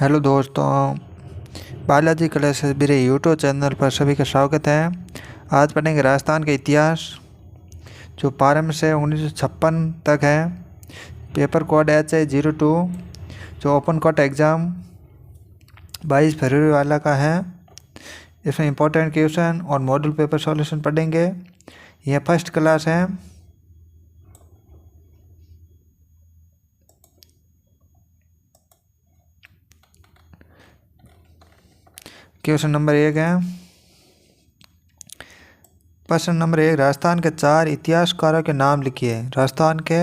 Hello दोस्तों, Balaji classes मेरे YouTube channel पर सभी का स्वागत है। आज पढ़ेंगे राजस्थान का इतिहास जो प्रारंभ से 1956 तक है। पेपर कोड HI02 जो ओपन कोर्ट एग्ज़ाम 22 फरवरी वाला का है। इसमें इम्पोर्टेंट क्वेश्चन और मॉडल पेपर सॉल्यूशन पढ़ेंगे। यह फर्स्ट क्लास है। क्वेश्चन नंबर 1 है। प्रश्न नंबर 1, राजस्थान के 4 इतिहासकारों के नाम लिखिए। राजस्थान के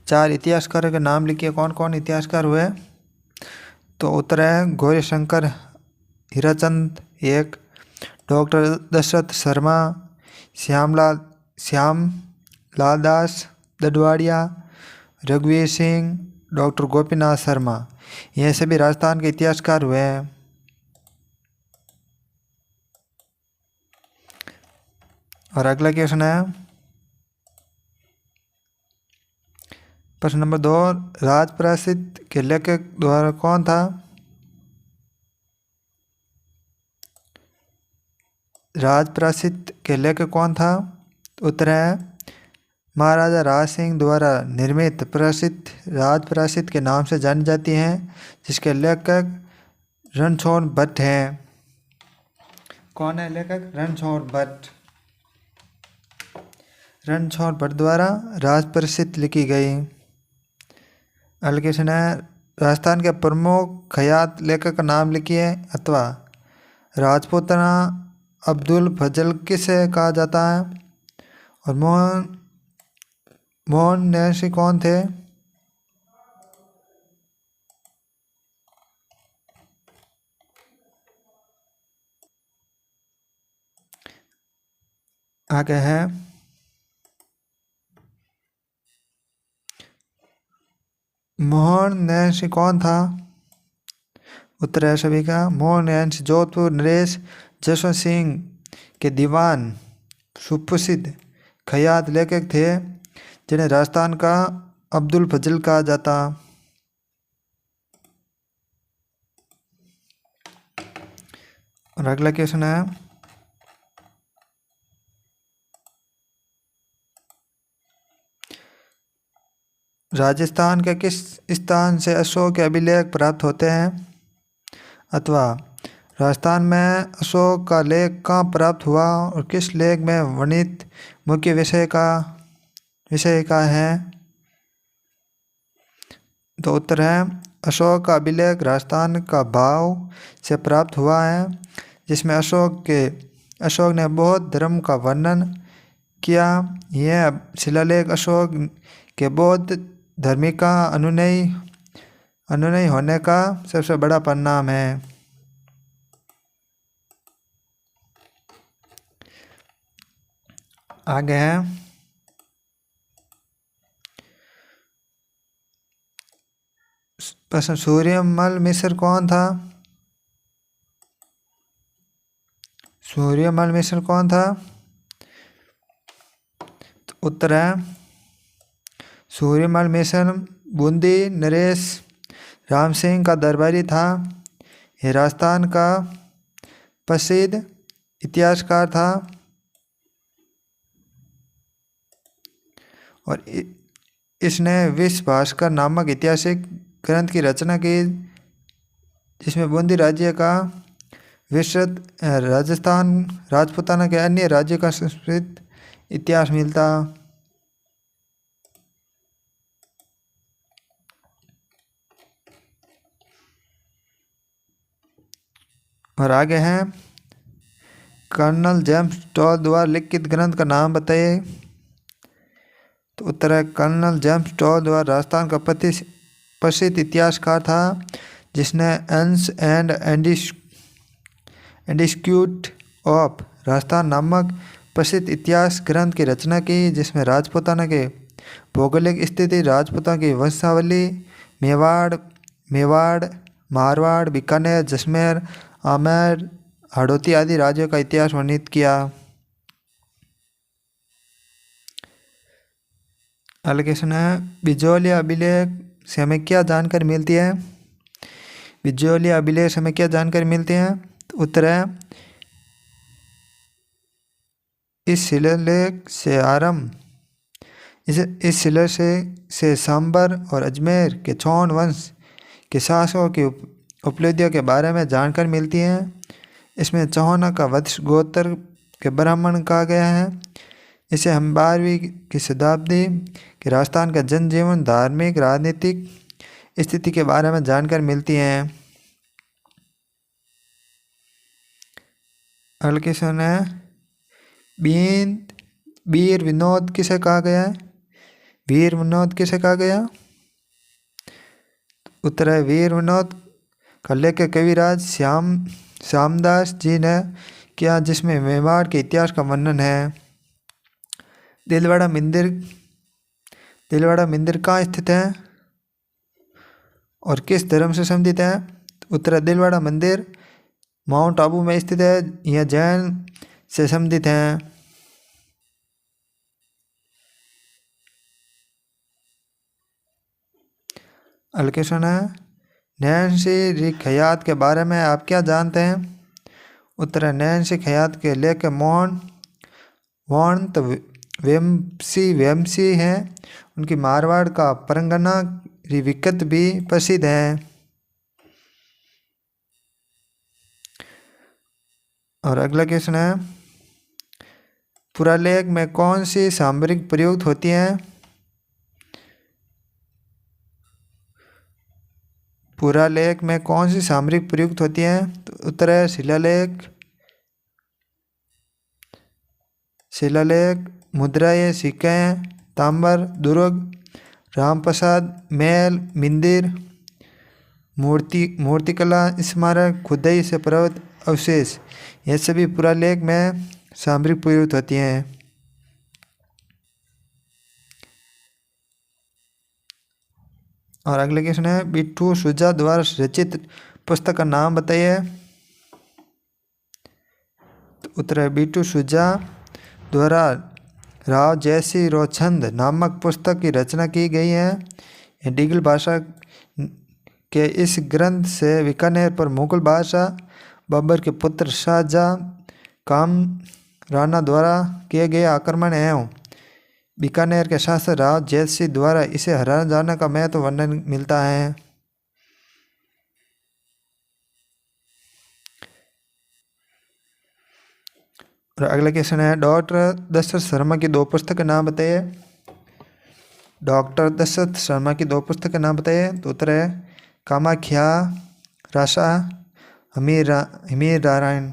4 इतिहासकारों के नाम लिखिए। कौन कौन इतिहासकार हुए? तो उत्तर है गौरीशंकर हीराचंद एक, डॉक्टर दशरथ शर्मा, श्यामलाल दास दडवाड़िया, रघुवीर सिंह, डॉक्टर गोपीनाथ शर्मा। ये सभी राजस्थान के इतिहासकार हुए हैं। और अगला क्वेश्चन है प्रश्न नंबर 2, राजप्रासाद के लेखक द्वारा कौन था? राजप्रासाद के लेखक कौन था? उत्तर है महाराजा राज सिंह द्वारा निर्मित प्रसिद्ध राजप्रासाद के नाम से जानी जाती हैं, जिसके लेखक रणछोड़ भट्ट हैं। कौन है लेखक? रणछोड़ भट्ट। रणछोड़ भट्ट द्वारा राजप्रासाद लिखी गई। अगला क्वेश्चन है राजस्थान के प्रमुख खयात लेखक का नाम लिखिए। अथवा राजपूतना अब्दुल फजल किसे कहा जाता है? और मोहन नैशी कौन थे? आगे है मोहन नैशी कौन था? उत्तर है सभी का मोहन नैशी जोधपुर नरेश जसवंत सिंह के दीवान सुप्रसिद्ध खयात लेखक थे, जिन्हें राजस्थान का अब्दुल फजल कहा जाता। और अगला क्वेश्चन है राजस्थान के किस स्थान से अशोक के अभिलेख प्राप्त होते हैं? अथवा राजस्थान में अशोक का लेख कहाँ प्राप्त हुआ और किस लेख में वर्णित मुख्य विषय का है? तो उत्तर है अशोक का अभिलेख राजस्थान का भाव से प्राप्त हुआ है, जिसमें अशोक ने बौद्ध धर्म का वर्णन किया। यह शिलालेख अशोक के बौद्ध धर्म का अनुयायी होने का सबसे बड़ा परिणाम है। आगे है प्रश्न, सूर्यमल मिश्र कौन था? सूर्यमल मिश्र कौन था? तो उत्तर है सूर्यमल मिश्र बूंदी नरेश राम सिंह का दरबारी था। यह राजस्थान का प्रसिद्ध इतिहासकार था और इसने विश्व भास्कर नामक ऐतिहासिक ग्रंथ की रचना की, जिसमें बूंदी राज्य का विस्तृत राजस्थान राजपूताना के अन्य राज्यों का संस्कृत इतिहास मिलता। और आगे हैं कर्नल जेम्स टॉल द्वारा लिखित ग्रंथ का नाम बताइए। तो उत्तर है कर्नल जेम्स टॉल द्वारा राजस्थान का प्रसिद्ध इतिहासकार था, जिसने एंस एंड इंस्टीट्यूट ऑफ राजस्थान नामक प्रसिद्ध इतिहास ग्रंथ की रचना की, जिसमें राजपूताना के भौगोलिक स्थिति, राजपूतों की वंशावली, मेवाड़, मारवाड़, बीकानेर, जैसलमेर, आमेर, हाड़ौती आदि राज्यों का इतिहास वर्णित किया। अगला क्वेश्चन है बिजोलिया अभिलेख से हमें क्या जानकारी मिलती है? बिजोलिया अभिलेख हमें क्या जानकारी मिलती है? तो उत्तर है इस शिलालेख से आरंभ इस शिलालेख से सांबर और अजमेर के चौहान वंश के शासकों की उपलब्धियों के बारे में जानकारी मिलती है। इसमें चौहाना का वंश गोत्र के ब्राह्मण कहा गया है। इसे हम 12वीं की शताब्दी के राजस्थान का जनजीवन, धार्मिक, राजनीतिक स्थिति के बारे में जानकारी मिलती है। अगला क्वेश्चन है वीर विनोद किसे कहा गया है? वीर विनोद किसे कहा गया? उत्तर है वीर विनोद का लेखक कविराज श्यामदास जी ने किया, जिसमें मेवाड़ के इतिहास का वर्णन है। दिलवाड़ा मंदिर कहाँ स्थित है और किस धर्म से संबंधित है? उत्तर दिलवाड़ा मंदिर माउंट आबू में स्थित है। यह जैन से संबंधित है। अगला क्वेश्चन है नैन्सी खयात के बारे में आप क्या जानते हैं? उत्तर है नैन्सी खयात के लेखक मोहन वेम्सी हैं। उनकी मारवाड़ का परंगना विकट भी प्रसिद्ध है। और अगला क्वेश्चन है पुरालेख में कौन सी सामग्री प्रयुक्त होती है? पुरालेख में कौन सी सामग्री प्रयुक्त होती है? तो उत्तर है शिलालेख, मुद्राएं, सिक्के, तांबर, दुर्ग, रामप्रसाद, महल, मंदिर, मूर्तिकला, स्मारक, खुदाई से प्राप्त अवशेष, ये सभी पुरालेख में सामग्री प्रयुक्त होती हैं। और अगले क्वेश्चन है बिट्टू सुजा द्वारा रचित पुस्तक का नाम बताइए। तो उत्तर है बिट्टू सुजा द्वारा राव जयसी रोचंद नामक पुस्तक की रचना की गई है। डिगल भाषा के इस ग्रंथ से बीकानेर पर मुगल बादशाह बाबर के पुत्र शाहजहां कामराना द्वारा किए गए आक्रमण एवं बीकानेर के शासक राव जयसिंह द्वारा इसे हरा जाने का महत्व वर्णन मिलता है। और अगला क्वेश्चन है डॉक्टर दशरथ शर्मा की दो पुस्तक के नाम बताइए। डॉक्टर दशरथ शर्मा की दो पुस्तक के नाम बताइए। तो उत्तर है कामाख्या राशा हमीर नारायण।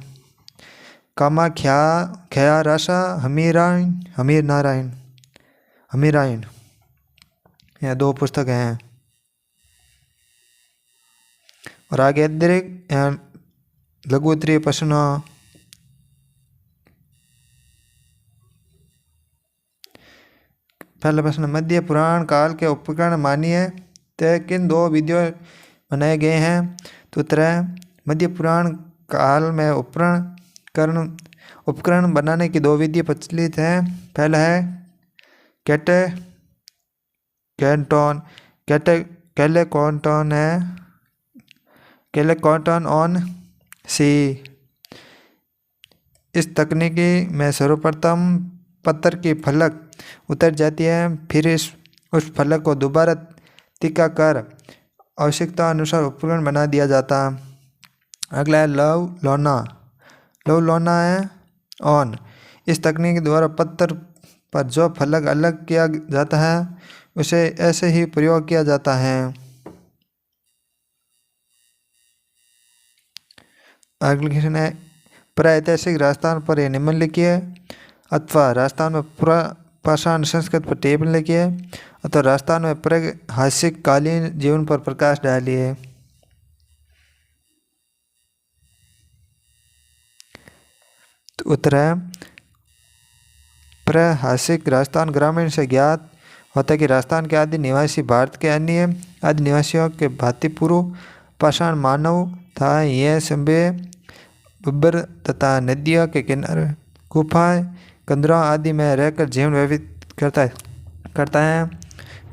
कामाख्या राशा हमीरायण यह दो पुस्तक हैं। और आगे अतिरिक्त लघु उत्तरीय प्रश्न। पहला प्रश्न मध्य पुराण काल के उपकरण मानिए तय किन दो विधियों बनाए गए हैं? तो उत्तर है मध्य पुराण काल में उपकरण बनाने की दो विधि प्रचलित हैं। पहला है कैलेकॉन्टन ऑन सी। इस तकनीकी में सर्वप्रथम पत्थर की फलक उतर जाती है, फिर उस फलक को दोबारा तिका कर आवश्यकता अनुसार उपकरण बना दिया जाता। अगला है लव लोना है ऑन। इस तकनीक के द्वारा पत्थर पर जो फलक अलग किया जाता है उसे ऐसे ही प्रयोग किया जाता है। अगला क्वेश्चन है प्रागैतिहासिक राजस्थान पर निम्नलिखित अथवा राजस्थान में पाषाण संस्कृत पर टेबल लिखिए अथवा राजस्थान में प्रागैतिहासिक कालीन जीवन पर प्रकाश डालिए। तो उत्तर है प्रागैतिहासिक राजस्थान ग्रामीण से ज्ञात होता है कि राजस्थान के आदि निवासी भारत के अन्य आदि निवासियों के भांति पूर्व पाषाण मानव था। यह सभ्य बब्बर तथा नदियों के किनारे गुफाएं कंदरों आदि में रहकर जीवन व्यतीत करता है।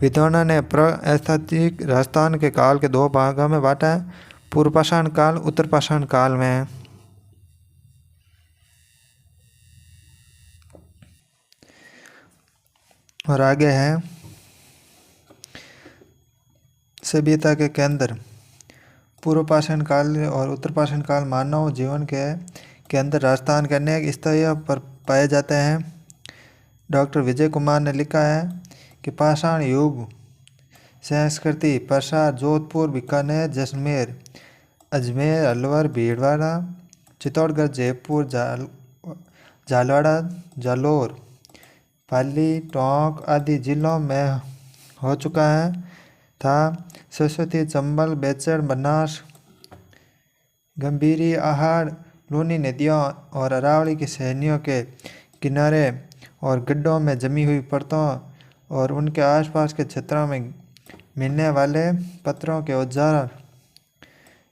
विद्वानों ने प्रागैतिहासिक राजस्थान के काल के दो भागों में बांटा है। पूर्व पाषाण काल उत्तर पाषाण काल में। और आगे है सभ्यता के केंद्र। पूर्व पाषाण काल और उत्तर पाषाण काल मानव जीवन के अंदर राजस्थान के अनेक स्थलों पर पाए जाते हैं। डॉक्टर विजय कुमार ने लिखा है कि पाषाण युग संस्कृति प्रसार जोधपुर, बीकानेर, जैसलमेर, अजमेर, अलवर, भीलवाड़ा, चित्तौड़गढ़, जयपुर, झालावाड़, जालौर, पाली, टोंक आदि जिलों में हो चुका है था। सरस्वती, चंबल, बेचड़, बनास, गंभीरी, आहड़, लूनी नदियों और अरावली की श्रेणियों के किनारे और गड्ढों में जमी हुई परतों और उनके आसपास के क्षेत्रों में मिलने वाले पत्थरों के औजार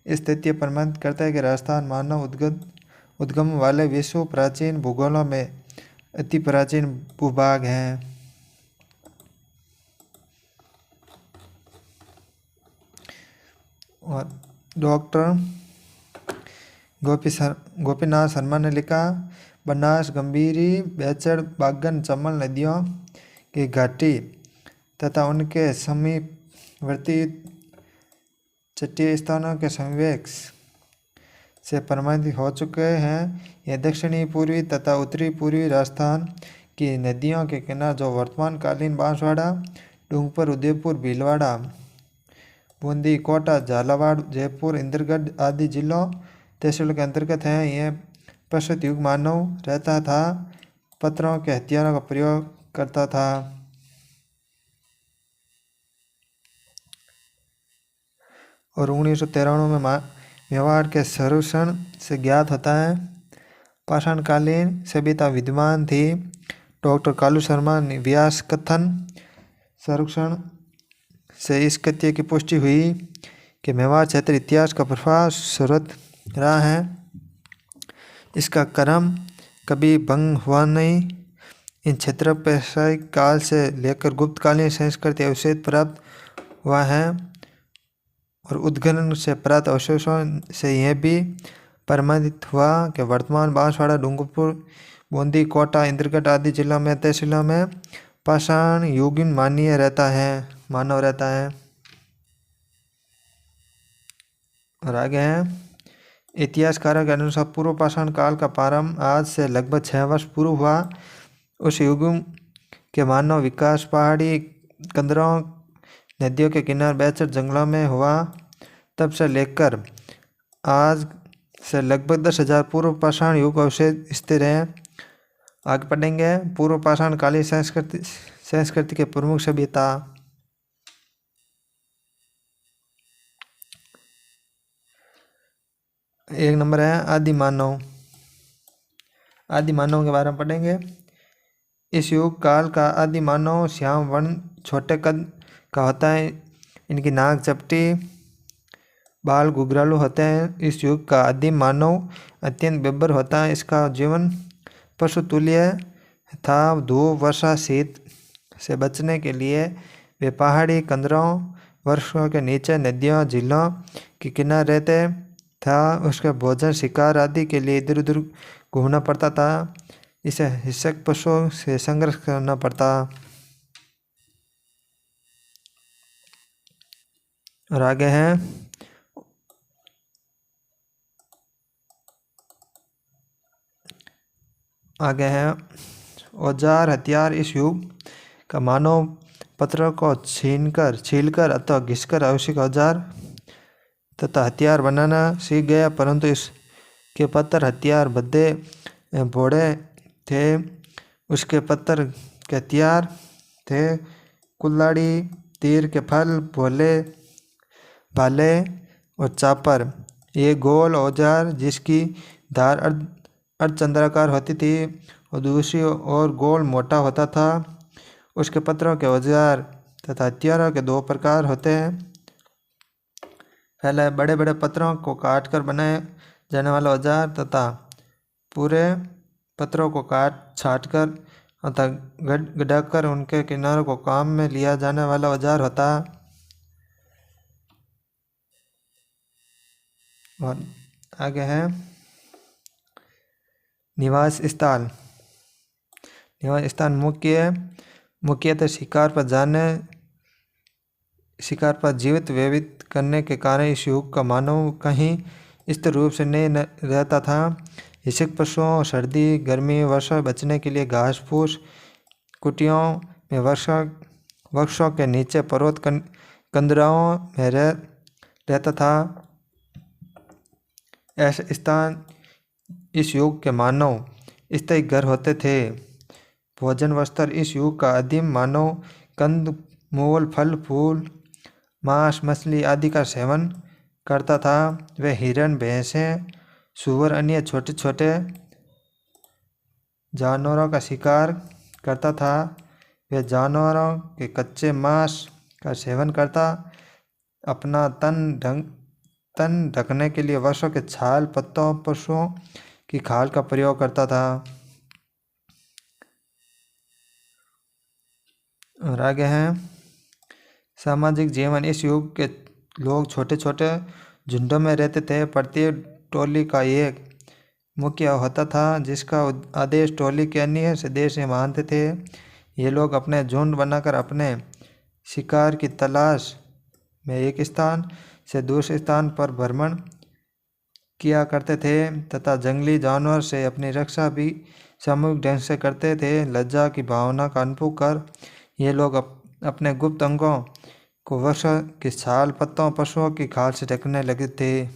स्थिति प्रमाणित करता है कि राजस्थान मानव उद्गम वाले विश्व प्राचीन भूगोलों में अति प्राचीन भूभाग हैं। और डॉक्टर गोपीनाथ शर्मा ने लिखा, बनास, गंभीरी, बेचड़, बागन, चमल नदियों की घाटी तथा उनके समीपवर्ती तटीय स्थानों के संवेग से प्रमाणित हो चुके हैं। यह दक्षिणी पूर्वी तथा उत्तरी पूर्वी राजस्थान की नदियों के किनारे जो वर्तमान कालीन बांसवाड़ा, डूंगरपुर, उदयपुर, भीलवाड़ा, बूंदी, कोटा, झालावाड़, जयपुर, इंद्रगढ़ आदि जिलों तहसीलों के अंतर्गत हैं। यह प्रस्तुत युग मानव रहता था, पत्थरों के हथियारों का प्रयोग करता था। और 1993 में मेवाड़ के सर्वेक्षण से ज्ञात होता है पाषाणकालीन सभ्यता विद्यमान थी। डॉक्टर कालू शर्मा व्यास कथन सर्वेक्षण से इस कथ्य की पुष्टि हुई कि मेवाड़ क्षेत्र इतिहास का प्रभाव स्रोत रहा है। इसका क्रम कभी भंग हुआ नहीं। इन क्षेत्रों पर शैल काल से लेकर गुप्तकालीन संस्कृति अवशेष प्राप्त हुआ है और उत्खनन से प्राप्त अवशेषों से यह भी प्रमाणित हुआ कि वर्तमान बांसवाड़ा, डूंगरपुर, बूंदी, कोटा, इंद्रगढ़ आदि जिलों में तहसीलों में पाषाण युगीन मानव रहता है। और आगे हैं इतिहासकारों के अनुसार पूर्व पाषाण काल का प्रारंभ आज से लगभग 6 वर्ष पूर्व हुआ। उस युग के मानव विकास पहाड़ी कंदरों, नदियों के किनारे, बेचड़ जंगलों में हुआ। तब से लेकर आज से लगभग 10,000 पूर्व पाषाण युग अवशेष स्थिर हैं। आगे पढ़ेंगे पूर्व पाषाण कालीन संस्कृति के प्रमुख सभ्यता। एक नंबर है आदि मानव। आदि मानव के बारे में पढ़ेंगे। इस युग काल का आदि मानव श्याम वर्ण, छोटे कद का होता है। इनकी नाक चपटी, बाल घुंघरालू होते हैं। इस युग का आदिम मानव अत्यंत बेबर होता है। इसका जीवन पशु तुल्य था। धूप, वर्षा, शीत से बचने के लिए वे पहाड़ी कंदरों, वृक्षों के नीचे, नदियों, झीलों के किनारे रहते था। उसके भोजन, शिकार आदि के लिए इधर उधर घूमना पड़ता था। इसे हिंसक पशुओं से संघर्ष करना पड़ता। और आगे हैं औजार हथियार। इस युग का मानव पत्थरों को छीलकर अथवा घिसकर आवश्यक औजार तथा हथियार बनाना सीख गया, परंतु इसके पत्थर हथियार भद्दे भोड़े थे। उसके पत्थर के हथियार थे कुल्हाड़ी, तीर के फल, भाले और चापर। ये गोल औजार जिसकी धार अर्धचंद्राकार होती थी और दूसरी ओर गोल मोटा होता था। उसके पत्थरों के औजार तथा हथियारों के 2 प्रकार होते हैं। पहला बड़े बड़े पत्थरों को काटकर बनाए जाने वाला औजार तथा पूरे पत्थरों को छाटकर तथा गढ़ाकर उनके किनारों को काम में लिया जाने वाला औजार होता। और आगे है निवास स्थल। निवास स्थान मुख्यतः शिकार पर जीवित व्यतीत करने के कारण इस युग का मानव कहीं स्थिर रूप से नहीं रहता था। हिंसक पशुओं, सर्दी, गर्मी, वर्षा बचने के लिए घास फूस कुटियों में वृक्षों के नीचे पर्वत कंदराओं में रहता था। ऐसे स्थान इस युग के मानव स्थायी घर होते थे। भोजन वस्त्र इस युग का आदिम मानव कंद मूल, फल फूल, मांस, मछली आदि का सेवन करता था। वे हिरण, भैंसें, सूअर, अन्य छोटे छोटे जानवरों का शिकार करता था। वे जानवरों के कच्चे मांस का सेवन करता, अपना तन ढकने के लिए वृक्षों के छाल, पत्तों, पशुओं की खाल का प्रयोग करता था। और आगे हैं सामाजिक जीवन। इस युग के लोग छोटे छोटे झुंडों में रहते थे। प्रत्येक टोली का एक मुखिया होता था जिसका आदेश टोली के अन्य सदस्य मानते थे। ये लोग अपने झुंड बनाकर अपने शिकार की तलाश में एक स्थान से दूसरे स्थान पर भ्रमण किया करते थे तथा जंगली जानवर से अपनी रक्षा भी सामूहिक ढंग से करते थे। लज्जा की भावना का अनुभव कर ये लोग अपने गुप्त अंगों को वृक्ष की छाल, पत्तों, पशुओं की खाल से ढकने लगे थे।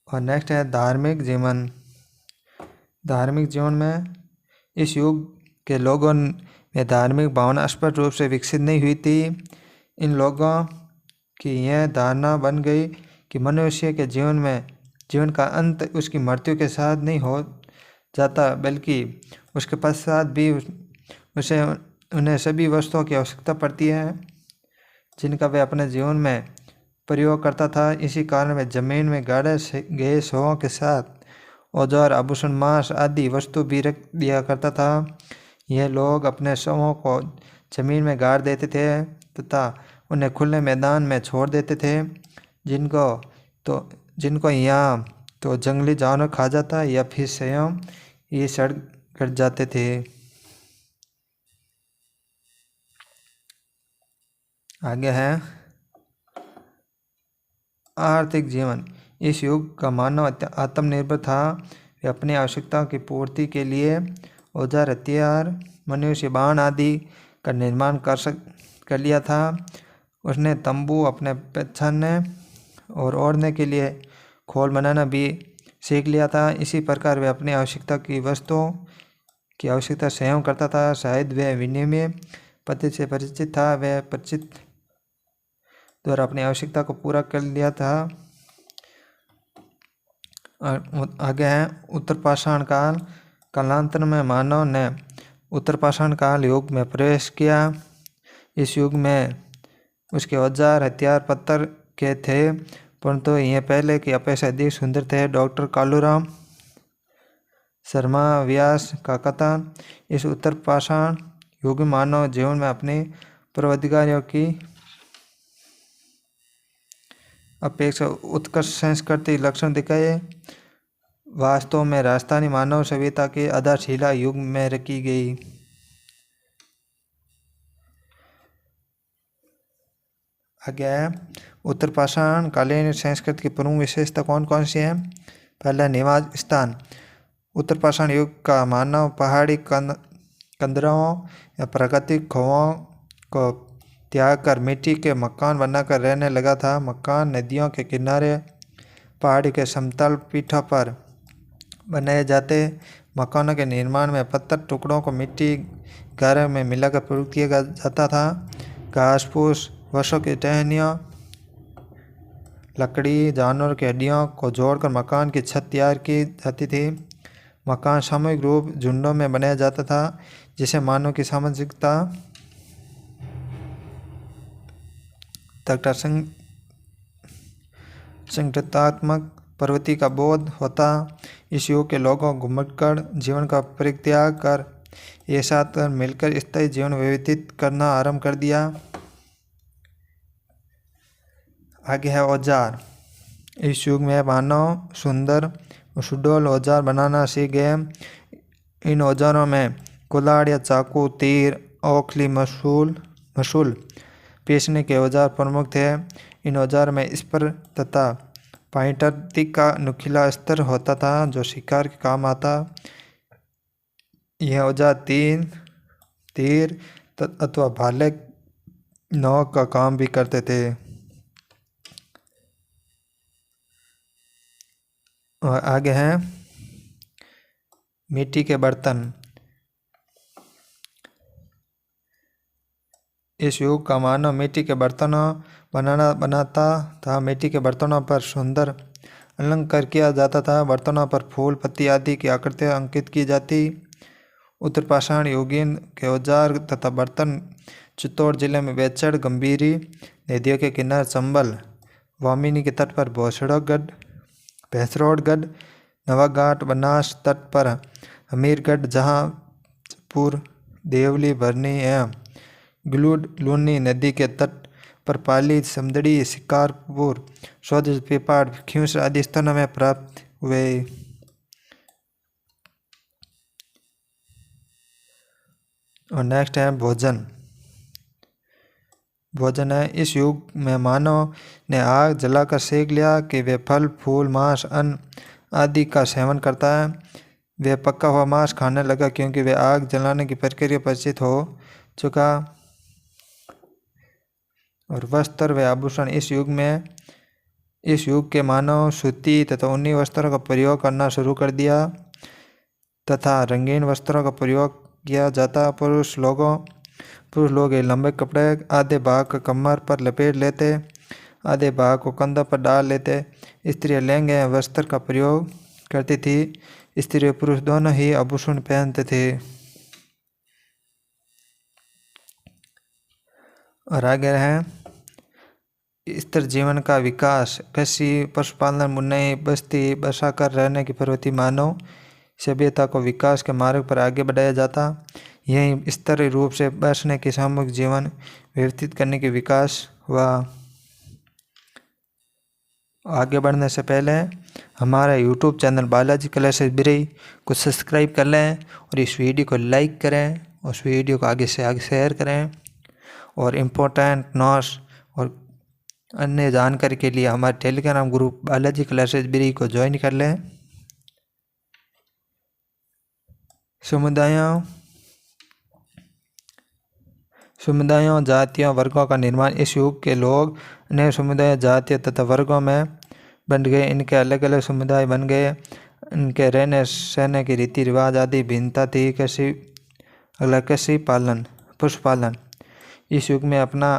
और नेक्स्ट है धार्मिक जीवन। धार्मिक जीवन में इस युग के लोगों में धार्मिक भावना स्पष्ट रूप से विकसित नहीं हुई थी। इन लोगों की यह धारणा बन गई कि मनुष्य के जीवन का अंत उसकी मृत्यु के साथ नहीं हो जाता, बल्कि उसके पश्चात भी उन्हें सभी वस्तुओं की आवश्यकता पड़ती है जिनका वे अपने जीवन में प्रयोग करता था। इसी कारण वे जमीन में गाड़े गए शवों के साथ औजार, आभूषण, मांस आदि वस्तु भी रख दिया करता था। यह लोग अपने शवों को जमीन में गाड़ देते थे तथा उन्हें खुले मैदान में छोड़ देते थे, जिनको यहाँ तो जंगली जानवर खा जाता या फिर स्वयं ये सड़ गड़ जाते थे। आगे है आर्थिक जीवन। इस युग का मानव आत्मनिर्भर था। वे अपनी आवश्यकताओं की पूर्ति के लिए औजार, हथियार, मनुष्य बाण आदि का निर्माण कर लिया था। उसने तंबू अपने पहचानने और ओढ़ने के लिए खोल बनाना भी सीख लिया था। इसी प्रकार वे अपनी आवश्यकता की वस्तुओं की आवश्यकता स्वयं करता था। शायद वह विनिमय पद्धति से परिचित था। वह परिचित द्वारा अपनी आवश्यकता को पूरा कर लिया था। और आगे है उत्तर पाषाण काल। कालांतर में मानव ने उत्तर पाषाण काल युग में प्रवेश किया। इस युग में उसके औजार, हथियार पत्थर के थे, परंतु ये पहले की अपेक्षा अधिक सुंदर थे। डॉक्टर कालूराम शर्मा व्यास का कथन इस उत्तर पाषाण युग में मानव जीवन में अपनी पूर्वाधिकारियों की अपेक्षा उत्कृष्ट संस्कृति लक्षण दिखाए। वास्तव में राजस्थानी मानव सभ्यता की आधारशिला युग में रखी गई। आगे उत्तर पाषाण कालीन संस्कृति की प्रमुख विशेषता कौन कौन सी है। पहला निवास स्थान। उत्तर पाषाण युग का मानव पहाड़ी कंदरों या प्राकृतिक खोओं को त्याग कर मिट्टी के मकान बनाकर रहने लगा था। मकान नदियों के किनारे, पहाड़ी के समतल पीठों पर बनाए जाते। मकानों के निर्माण में पत्थर टुकड़ों को मिट्टी गारे में मिलाकर प्रयोग किया जाता था। घास फूस, वृक्षों की टहनियों, लकड़ी, जानवर की हड्डियों को जोड़कर मकान की छत तैयार की जाती थी। मकान सामूहिक रूप झुंडों में बनाया जाता था, जिसे मानव की सामाजिकता तथा संगठनात्मक प्रवृत्ति का बोध होता। इस युग के लोगों घुमक्कड़ जीवन का परित्याग कर एक साथ मिलकर स्थायी जीवन व्यतीत करना आरंभ कर दिया। आगे है औजार। इस युग में मानव सुंदर सुडौल औजार बनाना सीख गए। इन औजारों में कुल्हाड़ या चाकू, तीर, ओखली, मसूल पीसने के औजार प्रमुख थे। इन औजार में स्पर तथा पॉइंटर का नुकीला अस्त्र होता था जो शिकार के काम आता। यह औजार तीर अथवा भाले नोक का काम भी करते थे। और आगे हैं मिट्टी के बर्तन। इस युग का मानव मिट्टी के बर्तनों बनाता था। मिट्टी के बर्तनों पर सुंदर अलंकार किया जाता था। बर्तनों पर फूल, पत्ती आदि की आकृतियाँ अंकित की जाती। उत्तर पाषाण युगीन के औजार तथा बर्तन चित्तौड़ जिले में बेचड़, गंभीरी, नदियों के किनारे चंबल, वामिनी के तट पर भैंसरोडगढ़, नवाघाट, बनास तट पर हमीरगढ़, जहांपुर, देवली, भरनी एवं गलूड, लूनी नदी के तट पर पाली, समदड़ी, शिकारपुर, स्वदेश, पिपाड़, खींवसर आदि स्थानों में प्राप्त हुए। और नेक्स्ट है भोजन। भोजन है इस युग में मानव ने आग जलाकर सेक लिया कि वे फल, फूल, मांस, अन्न आदि का सेवन करता है। वे पका हुआ मांस खाने लगा क्योंकि वे आग जलाने की प्रक्रिया परिचित हो चुका। और वस्त्र व आभूषण इस युग के मानव सूती तथा ऊनी वस्त्रों का प्रयोग करना शुरू कर दिया तथा रंगीन वस्त्रों का प्रयोग किया जाता। पुरुष लोग ये लंबे कपड़े आधे भाग को कमर पर लपेट लेते, आधे भाग को कंधों पर डाल लेते। स्त्रियां लहंगे एवं वस्त्र का प्रयोग करती थी। स्त्री और पुरुष दोनों ही आभूषण पहनते थे। और आगे है स्थिर जीवन का विकास। कृषि, पशुपालन, बुनाई, बस्ती बसाकर रहने की प्रवृत्ति मानव सभ्यता को विकास के मार्ग पर आगे बढ़ाया जाता। यही स्थिर रूप से बसने के सामूहिक जीवन व्यतीत करने के विकास हुआ। आगे बढ़ने से पहले हमारा YouTube चैनल बालाजी क्लासेस बिरई को सब्सक्राइब कर लें और इस वीडियो को लाइक करें और उस वीडियो को आगे से आगे शेयर करें। और इम्पोर्टेंट नोट्स और अन्य जानकारी के लिए हमारे टेलीग्राम ग्रुप बालाजी क्लासेस बिरई को ज्वाइन कर लें। समुदायों, जातियों, वर्गों का निर्माण। इस युग के लोग नए समुदाय, जातियों तथा वर्गों में बन गए। इनके अलग अलग समुदाय बन गए। इनके रहने सहने की रीति रिवाज आदि भिन्नता थी। कृषि पालन, पशुपालन। इस युग में अपना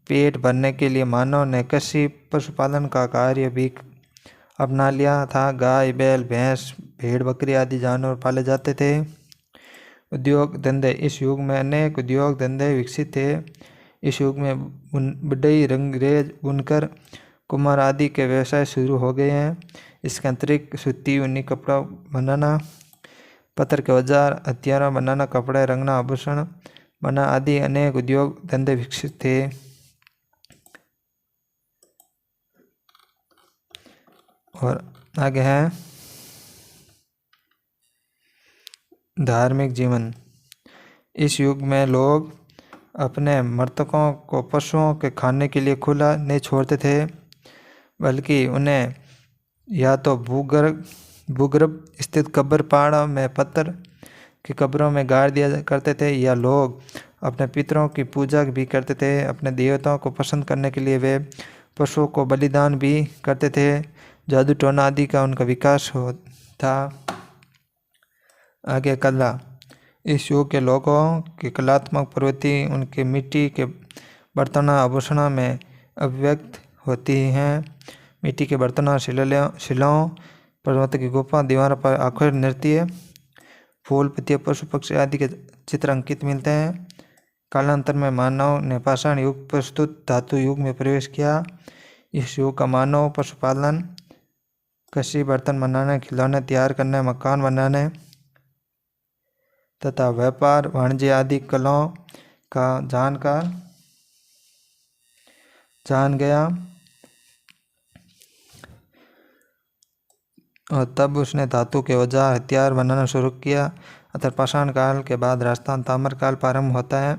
पेट भरने के लिए मानव ने कृषि पशुपालन का कार्य भी अपना लिया था। गाय, बैल, भैंस, भेड़, बकरी आदि जानवर पाले जाते थे। उद्योग धंधे। इस युग में अनेक उद्योग धंधे विकसित थे। इस युग में बढ़ई, रंगरेज, बुनकर, कुम्हार आदि के व्यवसाय शुरू हो गए हैं। इसके अतिरिक्त सूती, ऊनी कपड़ा बनाना, पत्थर के औजार, हथियार बनाना, कपड़े रंगना, आभूषण बना आदि अनेक उद्योग धंधे विकसित थे। और आगे है धार्मिक जीवन। इस युग में लोग अपने मृतकों को पशुओं के खाने के लिए खुला नहीं छोड़ते थे, बल्कि उन्हें या तो भूगर्भ स्थित कब्र पहाड़ों में पत्थर की कब्रों में गाड़ दिया करते थे। या लोग अपने पितरों की पूजा भी करते थे। अपने देवताओं को पसंद करने के लिए वे पशुओं को बलिदान भी करते थे। जादू टोना आदि का उनका विकास था। आगे कला। इस युग के लोगों की कलात्मक प्रवृत्ति उनके मिट्टी के बर्तनों, आभूषणों में अभिव्यक्त होती हैं। मिट्टी के बर्तनों, शिलाओं, पर्वत की गुफा, दीवारों पर आखिर नृत्य, फूल, पत्तियाँ, पशु पक्षी आदि के चित्र अंकित मिलते हैं। कालांतर में मानव ने पाषाण युग प्रस्तुत धातु युग में प्रवेश किया। इस युग का मानव पशुपालन, कृषि, बर्तन बनाने, खिलौने तैयार करने, मकान बनाने तथा व्यापार वाणिज्य आदि कलाओं का जान गया। और तब उसने धातु के औजार हथियार बनाना शुरू किया। अतः पाषाण काल के बाद राजस्थान ताम्र काल प्रारंभ होता है।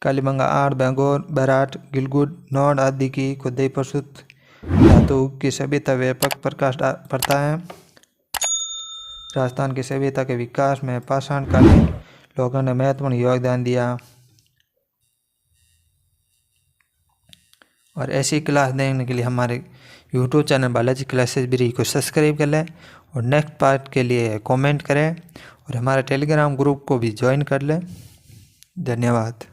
कालीबंगा, आड़, बेंगोर, बेराट, गिलगुड, नौड आदि की खुदाई प्रस्तुत धातु की सभ्यता व्यापक प्रकाश पड़ता है। राजस्थान की सभ्यता के विकास में पाषाण कालीन लोगों ने महत्वपूर्ण योगदान दिया। और ऐसी क्लास देखने के लिए हमारे यूट्यूब चैनल बालाजी क्लासेस ब्री को सब्सक्राइब कर लें और नेक्स्ट पार्ट के लिए कमेंट करें और हमारे टेलीग्राम ग्रुप को भी ज्वाइन कर लें। धन्यवाद।